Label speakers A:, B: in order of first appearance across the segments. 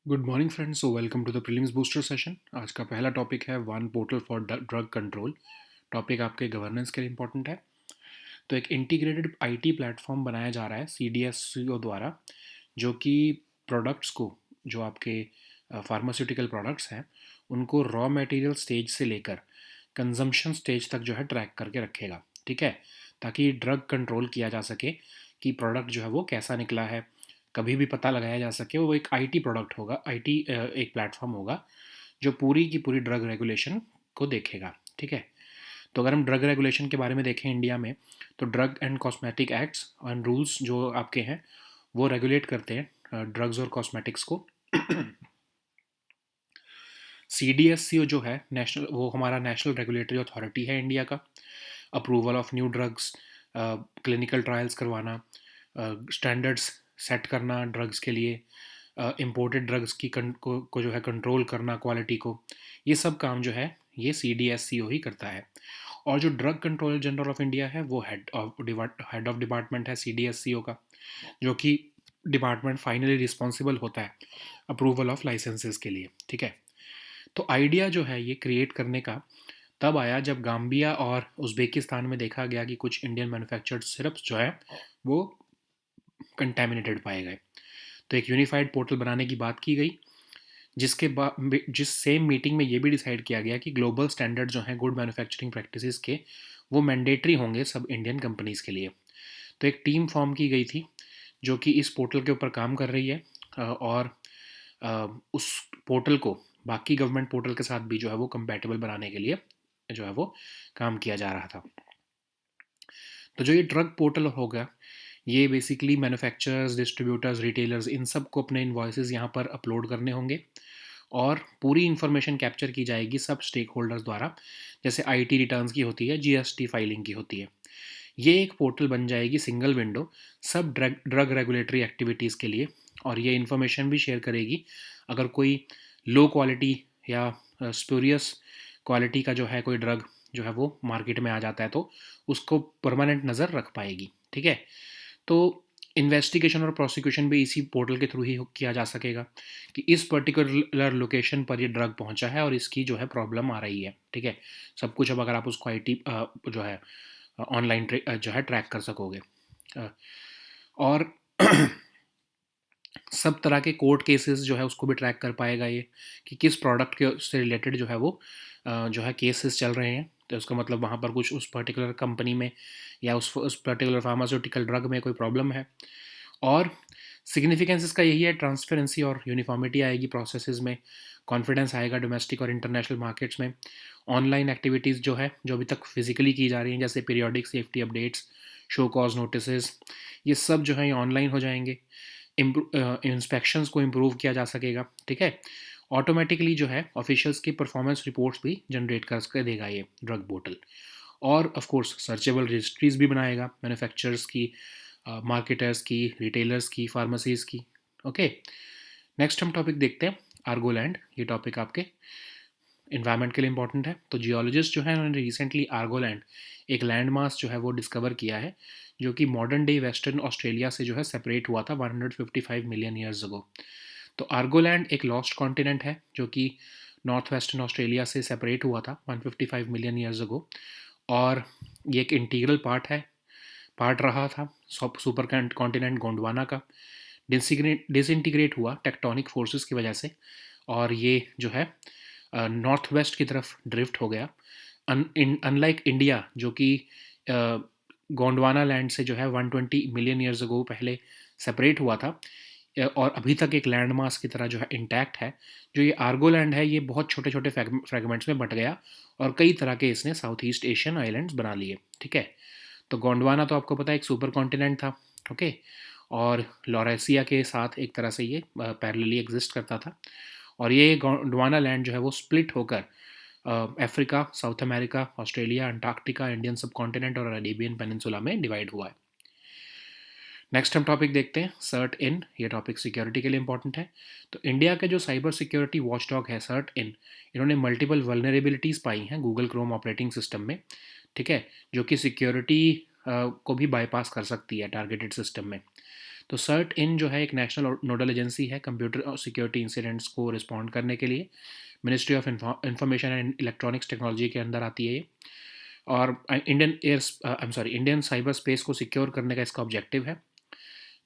A: Good morning friends, so welcome to the prelims booster session. आज का पहला topic है one portal for drug control. Topic आपके governance के लिए इंपॉर्टेंट है। तो एक इंटीग्रेटेड आईटी प्लेटफॉर्म बनाया जा रहा है सीडीएससीओ द्वारा, जो कि प्रोडक्ट्स को, जो आपके फार्मास्यूटिकल प्रोडक्ट्स हैं, उनको रॉ मटेरियल स्टेज से लेकर कंजम्पशन स्टेज तक जो है ट्रैक करके रखेगा। ठीक है, ताकि ड्रग कंट्रोल किया जा सके कि प्रोडक्ट जो है वो कैसा निकला है, कभी भी पता लगाया जा सके। वो एक आईटी प्रोडक्ट होगा, आईटी एक प्लेटफॉर्म होगा जो पूरी की पूरी ड्रग रेगुलेशन को देखेगा। ठीक है, तो अगर हम ड्रग रेगुलेशन के बारे में देखें इंडिया में, तो drug and cosmetic acts and rules जो आपके हैं वो रेगुलेट करते हैं ड्रग्स और कॉस्मेटिक्स को। सीडीएससीओ जो है नेशनल, वो हमारा नेशनल रेगुलेटरी अथॉरिटी है इंडिया का। Approval of new drugs, clinical trials करवाना, स्टैंडर्ड्स सेट करना ड्रग्स के लिए, इम्पोर्टेड ड्रग्स की को जो है कंट्रोल करना, क्वालिटी को, ये सब काम जो है ये सीडीएससीओ ही करता है। और जो drug controller general of India है वो हेड ऑफ डिपार्टमेंट है सीडीएससीओ का, जो कि डिपार्टमेंट फाइनली रिस्पॉन्सिबल होता है अप्रूवल ऑफ लाइसेंसेस के लिए। ठीक है, तो आइडिया जो है ये क्रिएट करने का तब आया जब गाम्बिया और उज़्बेकिस्तान में देखा गया कि कुछ इंडियन मैन्युफैक्चर्ड सिरप्स जो है वो कंटेमिनेटेड पाए गए। तो एक यूनिफाइड पोर्टल बनाने की बात की गई, जिस सेम मीटिंग में ये भी डिसाइड किया गया कि ग्लोबल स्टैंडर्ड जो हैं गुड मैन्युफैक्चरिंग प्रैक्टिसेस के, वो मैंडेटरी होंगे सब इंडियन कंपनीज़ के लिए। तो एक टीम फॉर्म की गई थी जो कि इस पोर्टल के ऊपर काम कर रही है, और उस पोर्टल को बाकी गवर्नमेंट पोर्टल के साथ भी जो है वो कंपैटिबल बनाने के लिए जो है वो काम किया जा रहा था। तो जो ये ड्रग पोर्टल होगा, ये बेसिकली मैन्युफैक्चरर्स, डिस्ट्रीब्यूटर्स, रिटेलर्स, इन सब को अपने इन्वॉइसेस यहाँ पर अपलोड करने होंगे और पूरी इन्फॉर्मेशन कैप्चर की जाएगी सब स्टेक होल्डर्स द्वारा, जैसे आईटी रिटर्न्स की होती है, जीएसटी फाइलिंग की होती है। ये एक पोर्टल बन जाएगी, सिंगल विंडो, सब ड्रग रेगुलेटरी एक्टिविटीज़ के लिए। और ये इन्फॉर्मेशन भी शेयर करेगी अगर कोई लो क्वालिटी या स्पूरियस क्वालिटी का जो है कोई ड्रग जो है वो मार्केट में आ जाता है, तो उसको परमानेंट नज़र रख पाएगी। ठीक है, तो इन्वेस्टिगेशन और प्रोसिक्यूशन भी इसी पोर्टल के थ्रू ही किया जा सकेगा कि इस पर्टिकुलर लोकेशन पर ये ड्रग पहुंचा है और इसकी जो है प्रॉब्लम आ रही है। ठीक है, सब कुछ अब अगर आप उसको आईटी जो है ऑनलाइन जो है ट्रैक कर सकोगे। और सब तरह के कोर्ट केसेस जो है उसको भी ट्रैक कर पाएगा ये, कि किस प्रोडक्ट के से रिलेटेड जो है वो जो है केसेस चल रहे हैं। तो उसका मतलब वहाँ पर कुछ उस पर्टिकुलर कंपनी में या उस पर्टिकुलर फार्मास्यूटिकल ड्रग में कोई प्रॉब्लम है। और सिग्निफिकेंस इसका यही है, ट्रांसपेरेंसी और यूनिफॉर्मिटी आएगी प्रोसेसेस में, कॉन्फिडेंस आएगा डोमेस्टिक और इंटरनेशनल मार्केट्स में। ऑनलाइन एक्टिविटीज़ जो है, जो अभी तक फिजिकली की जा रही हैं, जैसे periodic safety updates, show cause notice, ये सब जो है ये ऑनलाइन हो जाएंगे। इंस्पेक्शंस को इम्प्रूव किया जा सकेगा। ठीक है, ऑटोमेटिकली जो है ऑफिशियल्स की परफॉर्मेंस रिपोर्ट्स भी जनरेट कर देगा ये ड्रग पोर्टल। और ऑफ कोर्स सर्चेबल रजिस्ट्रीज भी बनाएगा, मैन्युफैक्चरर्स की, मार्केटर्स की, रिटेलर्स की, फार्मेसीज की। ओके, नेक्स्ट हम टॉपिक देखते हैं आर्गोलैंड। ये टॉपिक आपके इन्वायरमेंट के लिए इंपॉर्टेंट है। तो जियोलॉजिस्ट जो है उन्होंने रिसेंटली आर्गोलैंड, एक लैंड मास जो है वो डिस्कवर किया है, जो कि मॉडर्न डे वेस्टर्न ऑस्ट्रेलिया से जो है सेपरेट हुआ था 155 मिलियन ईयर्स अगो। तो आर्गोलैंड एक लॉस्ट कॉन्टिनेंट है जो कि नॉर्थ वेस्टर्न ऑस्ट्रेलिया से सेपरेट हुआ था 155 मिलियन ईयर्स अगो। और ये एक इंटीग्रल पार्ट रहा था सुपर कॉन्टिनेंट गोंडवाना का। डिसइंटीग्रेट हुआ टेक्टोनिक फोर्सेस की वजह से, और ये जो है नॉर्थ वेस्ट की तरफ ड्रिफ्ट हो गया। अनलाइक इंडिया जो कि गोंडवाना लैंड से जो है 120 मिलियन ईयर्स अगो पहले सेपरेट हुआ था, और अभी तक एक लैंड मास की तरह जो है इंटैक्ट है। जो ये आर्गोलैंड है ये बहुत छोटे छोटे फ्रेगमेंट्स में बट गया और कई तरह के इसने साउथ ईस्ट एशियन आइलैंड्स बना लिए। ठीक है, तो गोंडवाना तो आपको पता है एक सुपर कॉन्टिनेंट था। ओके, और लॉरेसिया के साथ एक तरह से ये पैरेलली एग्जिस्ट करता था। और ये गोंडवाना लैंड जो है वो स्प्लिट होकर Africa, south America, Australia, Antarctica, Indian सब कॉन्टिनेंट और अरेबियन पेनिनसुला में डिवाइड हुआ है। नेक्स्ट हम टॉपिक देखते हैं सर्ट इन। ये टॉपिक सिक्योरिटी के लिए इंपॉर्टेंट है। तो इंडिया के जो साइबर सिक्योरिटी वॉचडॉग है सर्ट इन, इन्होंने मल्टीपल वल्नरेबिलिटीज़ पाई हैं गूगल क्रोम ऑपरेटिंग सिस्टम में। ठीक है, जो कि सिक्योरिटी को भी बाईपास कर सकती है टारगेटेड सिस्टम में। तो सर्ट इन जो है एक नेशनल नोडल एजेंसी है कंप्यूटर और सिक्योरिटी इंसिडेंट्स को रिस्पॉन्ड करने के लिए। Ministry of information and electronics technology के अंदर आती है ये। और इंडियन साइबर स्पेस को सिक्योर करने का इसका ऑब्जेक्टिव है।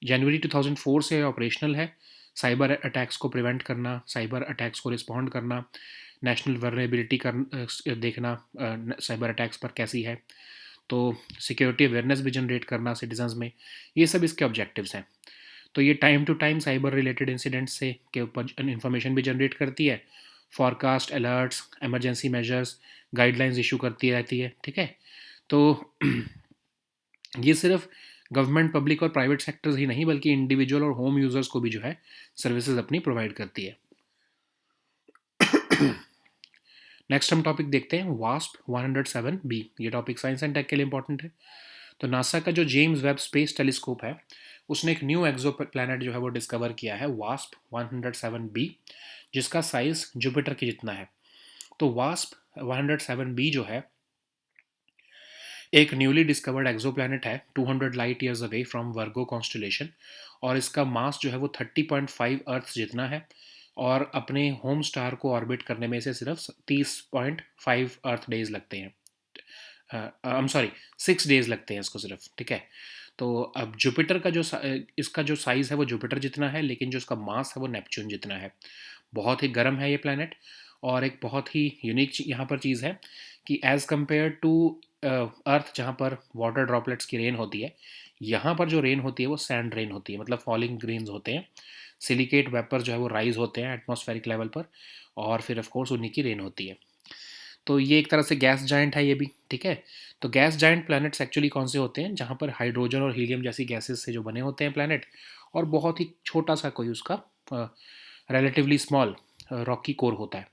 A: जनवरी 2004 से ऑपरेशनल है। साइबर अटैक्स को प्रिवेंट करना, साइबर अटैक्स को रिस्पॉन्ड करना, नेशनल वल्नरेबिलिटी कर देखना साइबर अटैक्स पर कैसी है, तो सिक्योरिटी अवेयरनेस भी जनरेट करना सिटीजन्स में, ये सब इसके ऑब्जेक्टिव्स हैं। तो ये time to time cyber related incidents से के ऊपर इन्फॉर्मेशन भी जनरेट करती है, forecast, alerts, emergency measures, guidelines issue करती रहती है। ठीक है, तो ये सिर्फ गवर्नमेंट, पब्लिक और प्राइवेट सेक्टर्स ही नहीं बल्कि इंडिविजुअल और होम यूजर्स को भी जो है सर्विसेज अपनी प्रोवाइड करती है। नेक्स्ट हम टॉपिक देखते हैं वास्प 107B। ये टॉपिक साइंस एंड टेक के लिए इंपॉर्टेंट है। तो नासा का जो जेम्स वेब स्पेस टेलीस्कोप है उसने एक न्यू एक्सो प्लानट जो है वो डिस्कवर किया है, वास्प 107B, जिसका साइज जुपिटर के जितना है। तो वास्प 107B जो है एक न्यूली डिस्कवर्ड एक्सोप्लैनेट है 200 light years away from Virgo constellation, और इसका मास जो है वो 30.5 अर्थ जितना है, और अपने होम स्टार को ऑर्बिट करने में से सिर्फ 30.5 अर्थ डेज लगते हैं। आई एम सॉरी, 6 डेज लगते हैं इसको सिर्फ। ठीक है, तो अब जुपिटर का जो इसका जो साइज़ है वो जुपिटर जितना है, लेकिन जो इसका मास है वो नेपच्यून जितना है। बहुत ही गर्म है ये प्लैनेट, और एक बहुत ही यूनिक यहाँ पर चीज़ है कि एज़ कम्पेयर टू अर्थ जहाँ पर वाटर ड्रॉपलेट्स की रेन होती है, यहाँ पर जो रेन होती है वो सैंड रेन होती है, मतलब फॉलिंग ग्रेन्स होते हैं, सिलिकेट वेपर जो है वो राइज होते हैं एटमॉस्फेरिक लेवल पर, और फिर ऑफ कोर्स उन्हीं की रेन होती है। तो ये एक तरह से गैस जाइंट है ये भी। ठीक है, तो गैस जाइंट प्लैनेट्स एक्चुअली कौन से होते हैं, जहाँ पर हाइड्रोजन और हीलियम जैसी गैसेस से जो बने होते हैं प्लैनेट, और बहुत ही छोटा सा कोई उसका रिलेटिवली स्मॉल रॉकी कोर होता है।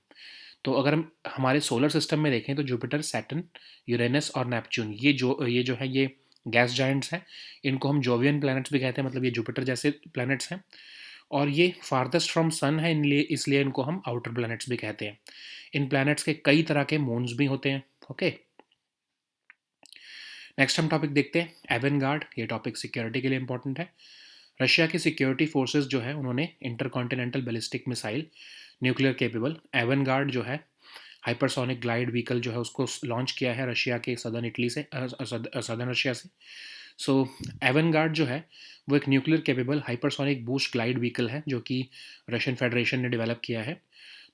A: तो अगर हम हमारे सोलर सिस्टम में देखें तो जुपिटर, सैटर्न, यूरेनस और नेपच्यून, ये जो है ये गैस जाइंट्स हैं। इनको हम जोवियन प्लैनेट्स भी कहते हैं, मतलब ये जुपिटर जैसे प्लैनेट्स हैं, और ये फारदेस्ट फ्रॉम सन है, इसलिए इनको हम आउटर प्लैनेट्स भी कहते हैं। इन प्लैनेट्स के कई तरह के मून्स भी होते हैं। ओके, नेक्स्ट हम टॉपिक देखते हैं एवेनगार्ड। ये टॉपिक सिक्योरिटी के लिए इंपॉर्टेंट है। रशिया की सिक्योरिटी फोर्सेस जो है उन्होंने intercontinental ballistic missile nuclear capable Avangard जो है हाइपरसोनिक ग्लाइड व्हीकल जो है उसको लॉन्च किया है रशिया के सदर्न इटली से, सदर्न रशिया से। सो एवेनगार्ड जो है वो एक nuclear capable hypersonic boost glide vehicle है जो कि रशियन फेडरेशन ने डेवलप किया है।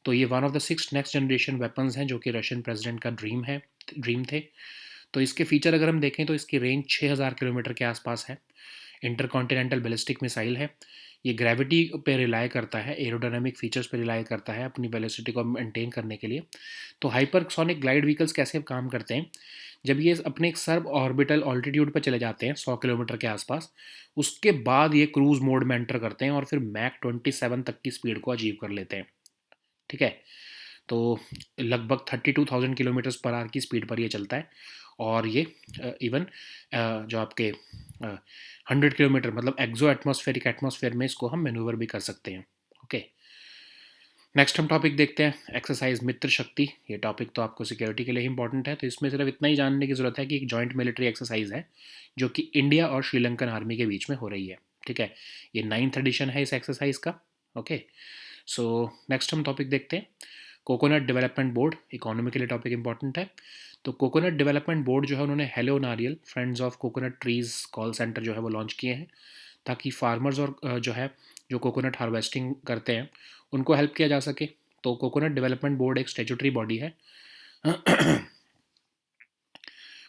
A: तो ये one of the 6 next generation weapons हैं जो कि रशियन प्रेसिडेंट का ड्रीम थे। तो इसके फीचर अगर हम देखें तो इसकी रेंज 6000 किलोमीटर के आसपास है। इंटरकॉन्टिनेंटल बैलिस्टिक मिसाइल है। ये ग्रेविटी पे रिलाई करता है, एरोडायनामिक फीचर्स पे रिलाई करता है अपनी वेलोसिटी को मेंटेन करने के लिए। तो हाइपरसोनिक ग्लाइड व्हीकल्स कैसे काम करते हैं, जब ये अपने एक सब ऑर्बिटल ऑल्टीट्यूड पर चले जाते हैं 100 किलोमीटर के आसपास, उसके बाद ये क्रूज मोड में एंटर करते हैं और फिर मैक 27 तक की स्पीड को अचीव कर लेते हैं। ठीक है, तो लगभग 32,000 किलोमीटर्स पर आवर की स्पीड पर ये चलता है, और ये इवन जो आपके 100 किलोमीटर मतलब एक्जो एटमॉस्फेयर में इसको हम मैन्यूवर भी कर सकते हैं। ओके, नेक्स्ट हम टॉपिक देखते हैं एक्सरसाइज मित्र शक्ति। ये टॉपिक तो आपको सिक्योरिटी के लिए इंपॉर्टेंट है, तो इसमें सिर्फ इतना ही जानने की ज़रूरत है कि एक जॉइंट मिलिट्री एक्सरसाइज है जो कि इंडिया और श्रीलंकन आर्मी के बीच में हो रही है। ठीक है, ये 9th एडिशन है इस एक्सरसाइज का। ओके, सो नेक्स्ट हम टॉपिक देखते हैं कोकोनट डेवलपमेंट बोर्ड। इकोनॉमी के लिए टॉपिक इंपॉर्टेंट है। तो कोकोनट डेवलपमेंट बोर्ड जो है उन्होंने हेलो नारियल friends of coconut trees call centre जो है वो लॉन्च किए हैं, ताकि फार्मर्स और जो है जो कोकोनट हार्वेस्टिंग करते हैं उनको हेल्प किया जा सके। तो कोकोनट डेवलपमेंट बोर्ड एक स्टेचुटरी बॉडी है।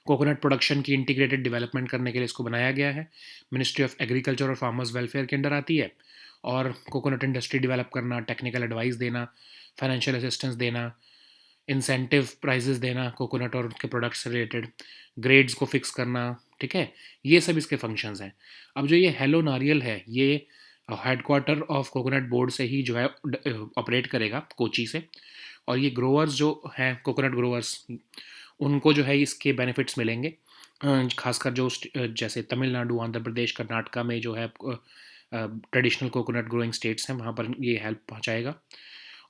A: कोकोनट प्रोडक्शन की इंटीग्रेटेड डेवलपमेंट करने के लिए इसको बनाया गया है। मिनिस्ट्री ऑफ एग्रीकल्चर और फार्मर्स वेलफेयर के अंडर आती है, और कोकोनट इंडस्ट्री डेवलप करना, टेक्निकल एडवाइस देना, फाइनेंशियल असिस्टेंस देना, इंसेंटिव प्राइजेस देना कोकोनट और उनके प्रोडक्ट्स से रिलेटेड, ग्रेड्स को फिक्स करना। ठीक है, ये सब इसके फंक्शंस हैं। अब जो ये हेलो नारियल है ये हेडक्वार्टर ऑफ कोकोनट बोर्ड से ही जो है ऑपरेट करेगा, कोची से, और ये ग्रोअर्स जो हैं कोकोनट ग्रोअर्स उनको जो है इसके बेनिफिट्स मिलेंगे। खासकर जो जैसे तमिलनाडु, आंध्र प्रदेश, कर्नाटका में जो है ट्रेडिशनल कोकोनट ग्रोइंग स्टेट्स हैं वहाँ पर ये हेल्प पहुँचाएगा,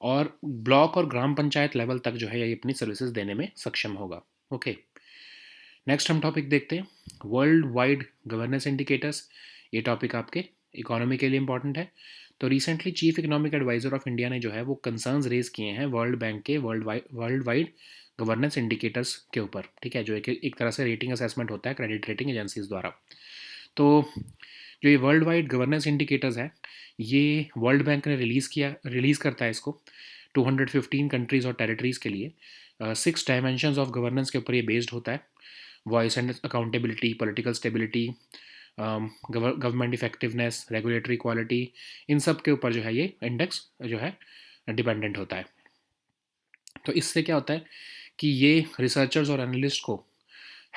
A: और ब्लॉक और ग्राम पंचायत लेवल तक जो है ये अपनी सर्विसेज देने में सक्षम होगा। ओके, नेक्स्ट हम टॉपिक देखते हैं वर्ल्ड वाइड गवर्नेंस इंडिकेटर्स, ये टॉपिक आपके इकोनॉमी के लिए इंपॉर्टेंट है। तो recently chief economic adviser of India ने जो है वो कंसर्न्स रेज किए हैं वर्ल्ड बैंक के वर्ल्ड वाइड गवर्नेंस इंडिकेटर्स के ऊपर, ठीक है, जो एक तरह से रेटिंग असेसमेंट होता है क्रेडिट रेटिंग एजेंसीज द्वारा। तो जो ये वर्ल्ड वाइड गवर्नेंस इंडिकेटर्स है, ये वर्ल्ड बैंक ने रिलीज़ करता है इसको 215 कंट्रीज़ और टेरिटरीज़ के लिए। 6 डायमेंशंस ऑफ गवर्नेंस के ऊपर ये बेस्ड होता है। Voice and accountability, political stability, government effectiveness, regulatory quality, इन सब के ऊपर जो है ये इंडेक्स जो है डिपेंडेंट होता है। तो इससे क्या होता है कि ये रिसर्चर्स और एनालिस्ट को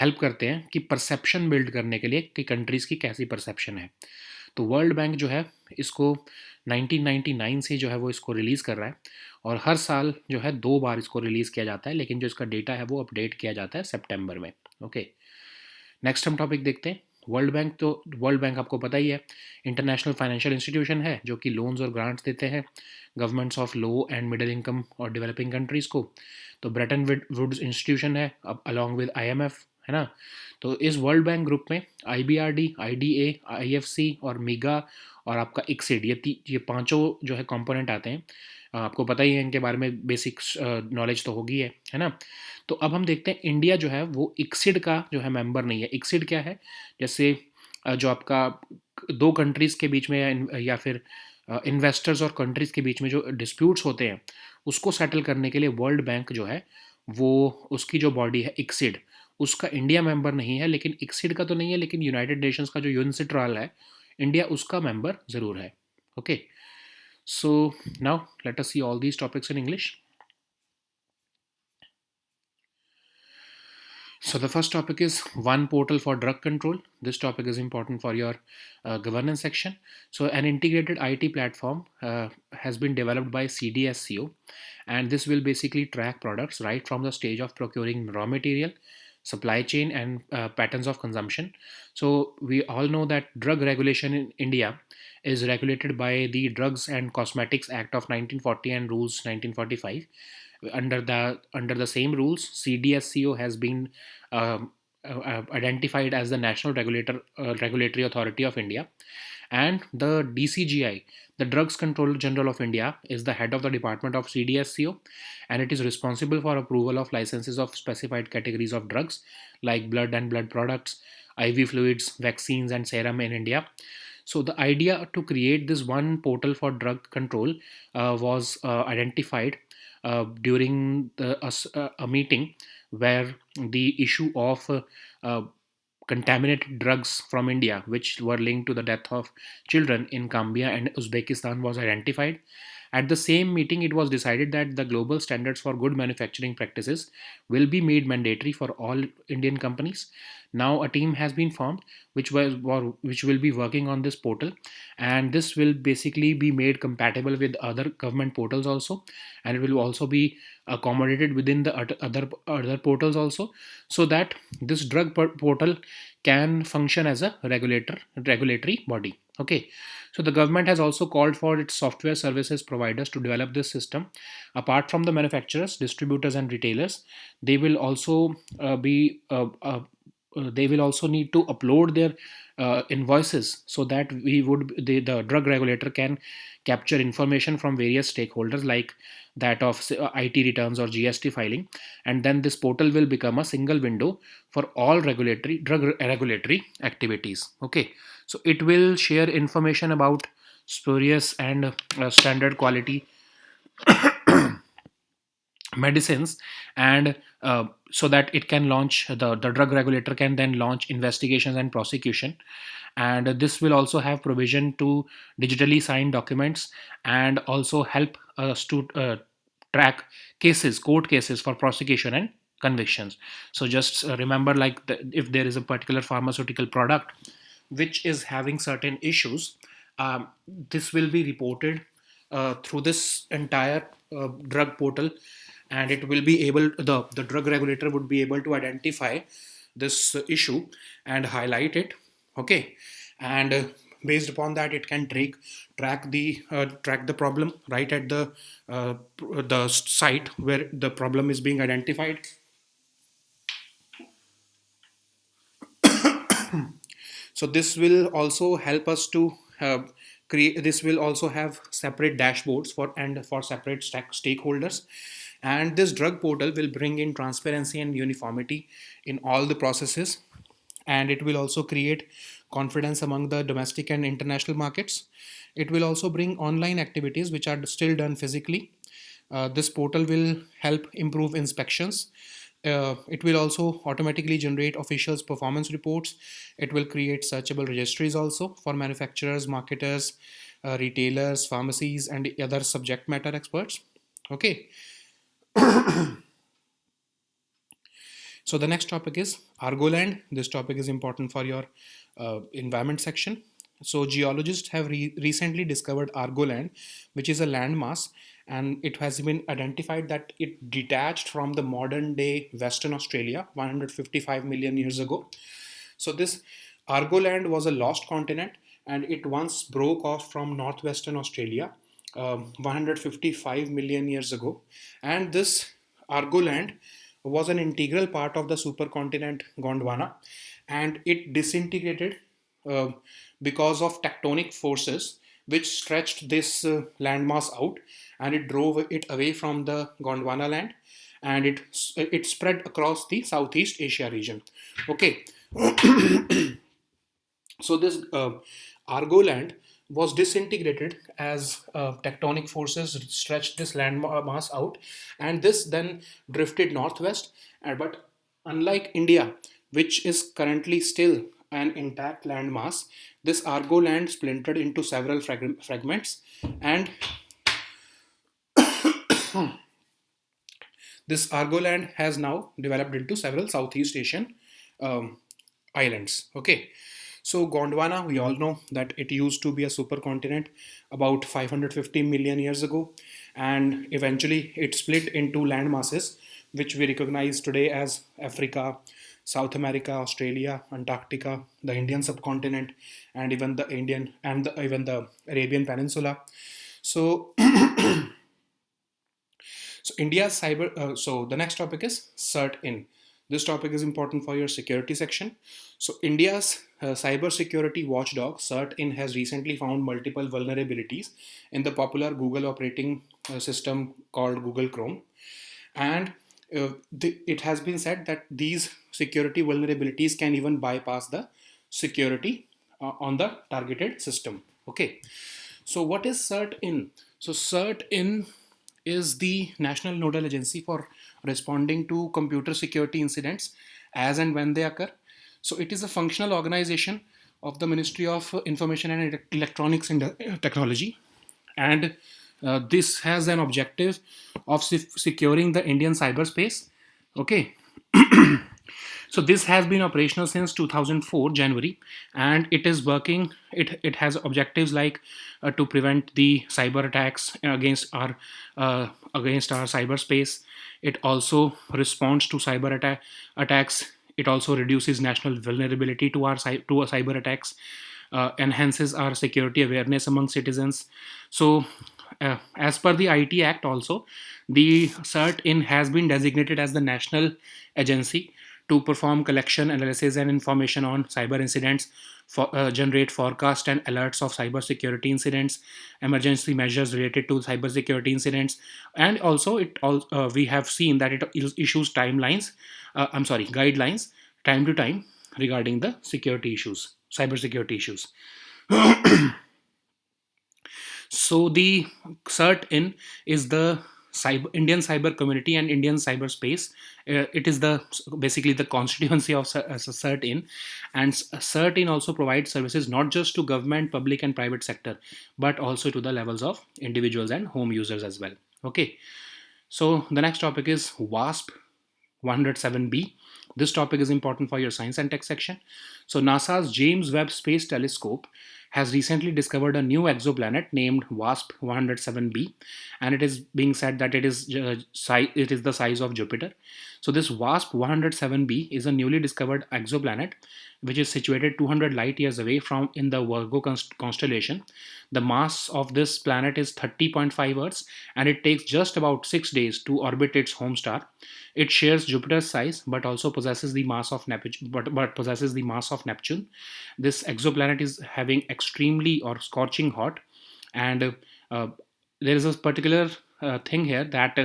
A: हेल्प करते हैं कि परसेप्शन बिल्ड करने के लिए कि कंट्रीज़ की कैसी परसेप्शन है। तो वर्ल्ड बैंक जो है इसको 1999 से जो है वो इसको रिलीज़ कर रहा है, और हर साल जो है 2 बार इसको रिलीज़ किया जाता है, लेकिन जो इसका डेटा है वो अपडेट किया जाता है सितंबर में। ओके, नेक्स्ट हम टॉपिक देखते हैं। वर्ल्ड बैंक आपको पता ही है, इंटरनेशनल फाइनेंशियल इंस्टीट्यूशन है जो कि लोन्स और ग्रांट्स देते हैं governments of low and middle income और डेवलपिंग कंट्रीज़ को। तो ब्रेटन वुड्स इंस्टीट्यूशन है अब अलॉन्ग विद IMF, है ना। तो इस वर्ल्ड बैंक ग्रुप में IBRD, IDA, IFC और मीगा और आपका इक्सिड, ये पांचों जो है कंपोनेंट आते हैं। आपको पता ही है इनके बारे में, बेसिक नॉलेज तो होगी है ना। तो अब हम देखते हैं इंडिया जो है वो इक्सिड का जो है मेंबर नहीं है। इक्सिड क्या है, जैसे जो आपका 2 कंट्रीज़ के बीच में या फिर इन्वेस्टर्स और कंट्रीज़ के बीच में जो डिस्प्यूट्स होते हैं उसको सेटल करने के लिए वर्ल्ड बैंक जो है वो, उसकी जो बॉडी है इक्सिड, उसका इंडिया मेंबर नहीं है। लेकिन इक्सिड का तो नहीं है, लेकिन यूनाइटेड नेशंस का जो यूनिसिट्रॉल है इंडिया उसका मेंबर ज़रूर है। Okay, so now let us see all these topics in English. So the first topic is one portal for drug control. This topic is important for your governance section. So an integrated IT platform has been developed by CDSCO, and this will basically track products right from the stage of procuring raw material, supply chain, and patterns of consumption. So we all know that drug regulation in India is regulated by the Drugs and Cosmetics Act of 1940 and Rules 1945. Under the same rules, CDSCO has been identified as the national regulatory authority of India, and the DCGI, the Drugs Controller General of India, is the head of the department of CDSCO, and it is responsible for approval of licenses of specified categories of drugs like blood and blood products, IV fluids, vaccines, and serum in India. So the idea to create this one portal for drug control was identified during a meeting where the issue of contaminated drugs from India, which were linked to the death of children in Gambia and Uzbekistan, was identified. At the same meeting, it was decided that the global standards for good manufacturing practices will be made mandatory for all Indian companies. Now, a team has been formed which will be working on this portal, and this will basically be made compatible with other government portals also, and it will also be accommodated within the other portals also, so that this portal can function as a regulatory body. Okay, so the government has also called for its software services providers to develop this system. Apart from the manufacturers, distributors, and retailers, they will also they will also need to upload their invoices, so that the drug regulator can capture information from various stakeholders like that of IT returns or GST filing, and then this portal will become a single window for all regulatory activities. Okay, so it will share information about spurious and standard quality medicines, and so that it can launch, the drug regulator can then launch investigations and prosecution. And this will also have provision to digitally sign documents, and also help us to track court cases for prosecution and convictions. So just remember, like if there is a particular pharmaceutical product which is having certain issues, this will be reported through this entire drug portal, and it will be able, the drug regulator would be able to identify this issue and highlight it. Okay, and based upon that, it can track the problem right at the site where the problem is being identified. So this will also help us to create. This will also have separate dashboards for separate stakeholders, and this drug portal will bring in transparency and uniformity in all the processes, and it will also create confidence among the domestic and international markets. It will also bring online activities which are still done physically. This portal will help improve inspections. It will also automatically generate officials' performance reports. It will create searchable registries also for manufacturers, marketers, retailers, pharmacies, and other subject matter experts. Okay, so the next topic is Argoland. This topic is important for your environment section. So geologists have recently discovered Argoland, which is a landmass, and it has been identified that it detached from the modern day Western Australia 155 million years ago. So this Argoland was a lost continent, and it once broke off from northwestern Australia 155 million years ago. And this Argoland was an integral part of the supercontinent Gondwana, and it disintegrated uh, because of tectonic forces which stretched this landmass out, and it drove it away from the Gondwana land, and it spread across the Southeast Asia region. Okay, so this Argoland was disintegrated as tectonic forces stretched this land mass out, and this then drifted northwest. But unlike India, which is currently still an intact landmass, this Argoland splintered into several fragments, and this Argoland has now developed into several Southeast Asian um, islands. Okay, so Gondwana, we all know that it used to be a supercontinent about 550 million years ago, and eventually it split into land masses, which we recognize today as Africa, South America, Australia, Antarctica, the Indian subcontinent, and even the Indian and even the Arabian Peninsula. So so India's cyber. So the next topic is CERT in. This topic is important for your security section. So India's cyber security watchdog CERT in has recently found multiple vulnerabilities in the popular Google operating system called Google Chrome, and it has been said that these security vulnerabilities can even bypass the security on the targeted system. Okay, so what is CERT in? So CERT in is the national nodal agency for responding to computer security incidents as and when they occur. So it is a functional organization of the Ministry of Information and Electronics and Technology, and this has an objective of securing the Indian cyberspace. Okay, so this has been operational since 2004 January, and it is working. It has objectives like to prevent the cyber attacks against our cyberspace. It also responds to attacks. It also reduces national vulnerability to our cyber attacks, enhances our security awareness among citizens. So, as per the IT Act, also the CERT-in has been designated as the national agency to perform collection, analysis, and information on cyber incidents, generate forecast and alerts of cyber security incidents, emergency measures related to cyber security incidents, and also we have seen that it issues timelines. Guidelines time to time regarding the security issues, cyber security issues. So the CERT-in is the Indian cyber community and Indian cyberspace. It is the basically the constituency of CERT-in, and CERT-in also provides services not just to government, public, and private sector, but also to the levels of individuals and home users as well. Okay, so the next topic is WASP 107b. This topic is important for your science and tech section. So, NASA's James Webb Space Telescope has recently discovered a new exoplanet named WASP 107b, and it is being said that it is the size of Jupiter. So, this WASP 107b is a newly discovered exoplanet which is situated 200 light years away from in the Virgo constellation. The mass of this planet is 30.5 Earths, and it takes just about 6 days to orbit its home star. It shares Jupiter's size, but also possesses the mass of Neptune. But possesses the mass of Neptune. This exoplanet is having extremely or scorching hot, and uh, there is a particular thing here that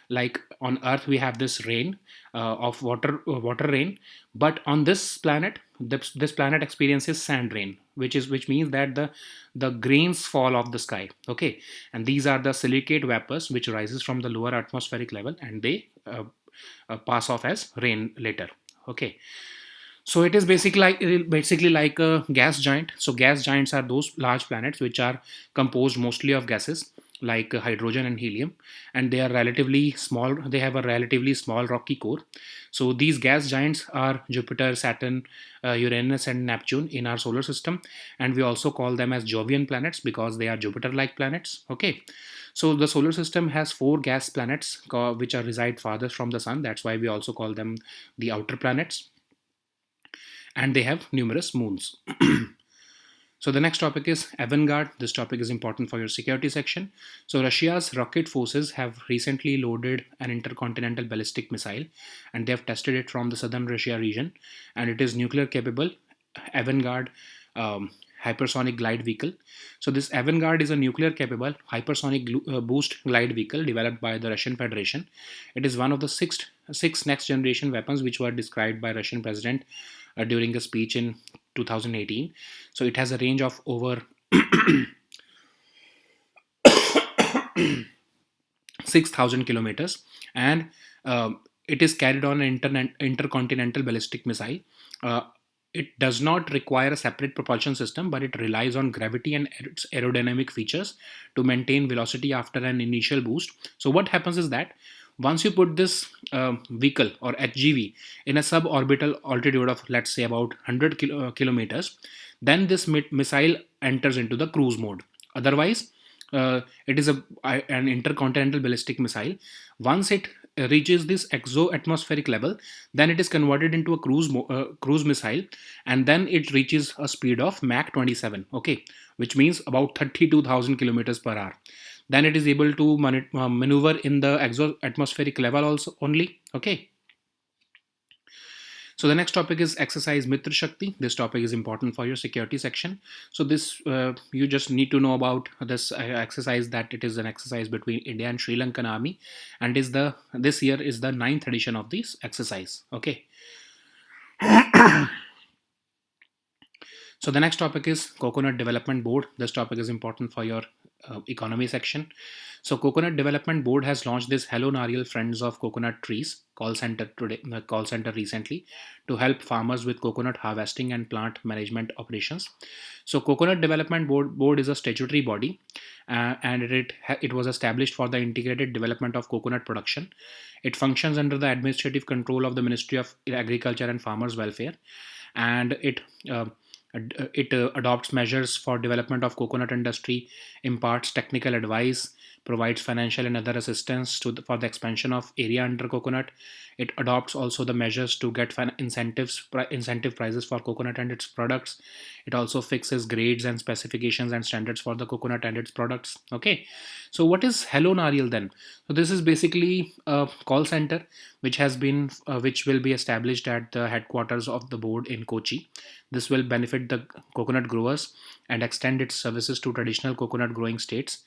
A: like on Earth we have this rain of water rain, but on this planet, this planet experiences sand rain, which means that the grains fall off the sky. Okay, and these are the silicate vapors which rises from the lower atmospheric level, and they pass off as rain later. Okay, so it is basically like a gas giant. So gas giants are those large planets which are composed mostly of gases like hydrogen and helium, and they are relatively small. They have a relatively small rocky core. So these gas giants are Jupiter, Saturn, Uranus, and Neptune in our solar system, and we also call them as Jovian planets because they are Jupiter-like planets. Okay, so the solar system has four gas planets which are reside farthest from the sun. That's why we also call them the outer planets, and they have numerous moons. So the next topic is avant-garde. This topic is important for your security section. So Russia's rocket forces have recently loaded an intercontinental ballistic missile, and they have tested it from the southern Russia region, and it is nuclear capable avant-garde um, hypersonic glide vehicle. So this avant-garde is a nuclear capable hypersonic boost glide vehicle developed by the Russian Federation. It is one of the six next generation weapons which were described by Russian president during a speech in 2018. So it has a range of over 6,000 kilometers, and it is carried on an intercontinental ballistic missile. Uh, it does not require a separate propulsion system, but it relies on gravity and its aerodynamic features to maintain velocity after an initial boost. So what happens is that once you put this vehicle or HGV in a suborbital altitude of, let's say, about 100 kilometers, then this missile enters into the cruise mode. Otherwise, it is an intercontinental ballistic missile. Once it reaches this exo-atmospheric level, then it is converted into a cruise missile, and then it reaches a speed of Mach 27. Okay, which means about 32,000 kilometers per hour. Then it is able to maneuver in the exo-atmospheric level also only. Okay. So the next topic is exercise Mitra Shakti. This topic is important for your security section. So this you just need to know about this exercise, that it is an exercise between India and Sri Lankan Army, and this year is the 9th edition of this exercise. Okay. So the next topic is Coconut Development Board. This topic is important for your economy section. So Coconut Development Board has launched this Hello Nariyal Friends of Coconut Trees call center recently to help farmers with coconut harvesting and plant management operations. So Coconut Development Board is a statutory body, and it was established for the integrated development of coconut production. It functions under the administrative control of the Ministry of Agriculture and Farmers Welfare, and it adopts measures for development of coconut industry, imparts technical advice, provides financial and other assistance for the expansion of area under coconut. It adopts also the measures to get incentive prices for coconut and its products. It also fixes grades and specifications and standards for the coconut and its products. Okay, so what is Hello Nariyal then? So this is basically a call center which will be established at the headquarters of the board in Kochi. This will benefit the coconut growers and extend its services to traditional coconut growing states.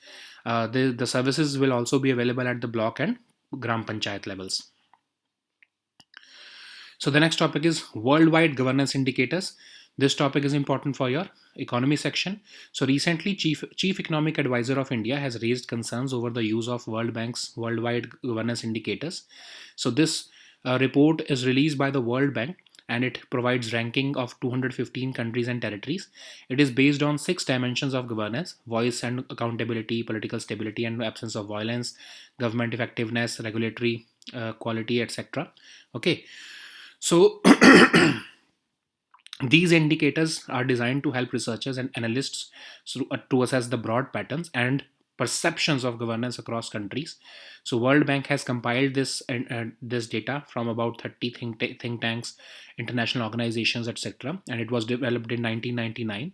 A: The services will also be available at the block and gram panchayat levels. So the next topic is worldwide governance indicators. This topic is important for your economy section. So recently, Chief Economic Advisor of India has raised concerns over the use of World Bank's worldwide governance indicators. So this report is released by the World Bank, and it provides ranking of 215 countries and territories. It is based on 6 dimensions of governance: voice and accountability, political stability and absence of violence, government effectiveness, regulatory quality, etc. Okay, so these indicators are designed to help researchers and analysts to assess the broad patterns and perceptions of governance across countries. So World Bank has compiled this and this data from about 30 think tanks, international organizations, etc., and it was developed in 1999.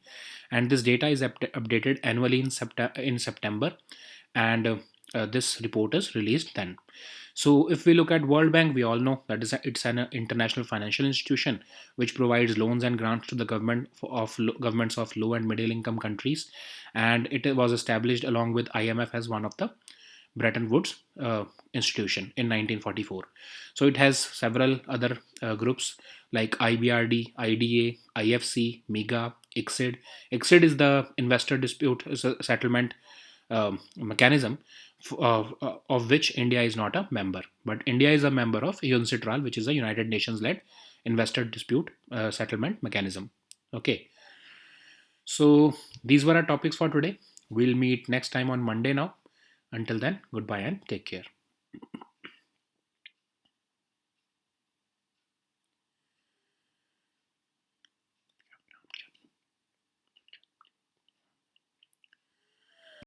A: And this data is updated annually in September, and this report is released then. So if we look at World Bank, we all know that it's an international financial institution which provides loans and grants to the governments of low and middle income countries, and it was established along with IMF as one of the Bretton Woods institution in 1944. So it has several other groups like IBRD, IDA, IFC, MEGA, ICSID. ICSID is the investor dispute settlement mechanism, of which India is not a member. But India is a member of UNCITRAL, which is a United Nations led investor dispute settlement mechanism. Okay, so these were our topics for today. We'll meet next time on Monday now. Until then, goodbye and take care.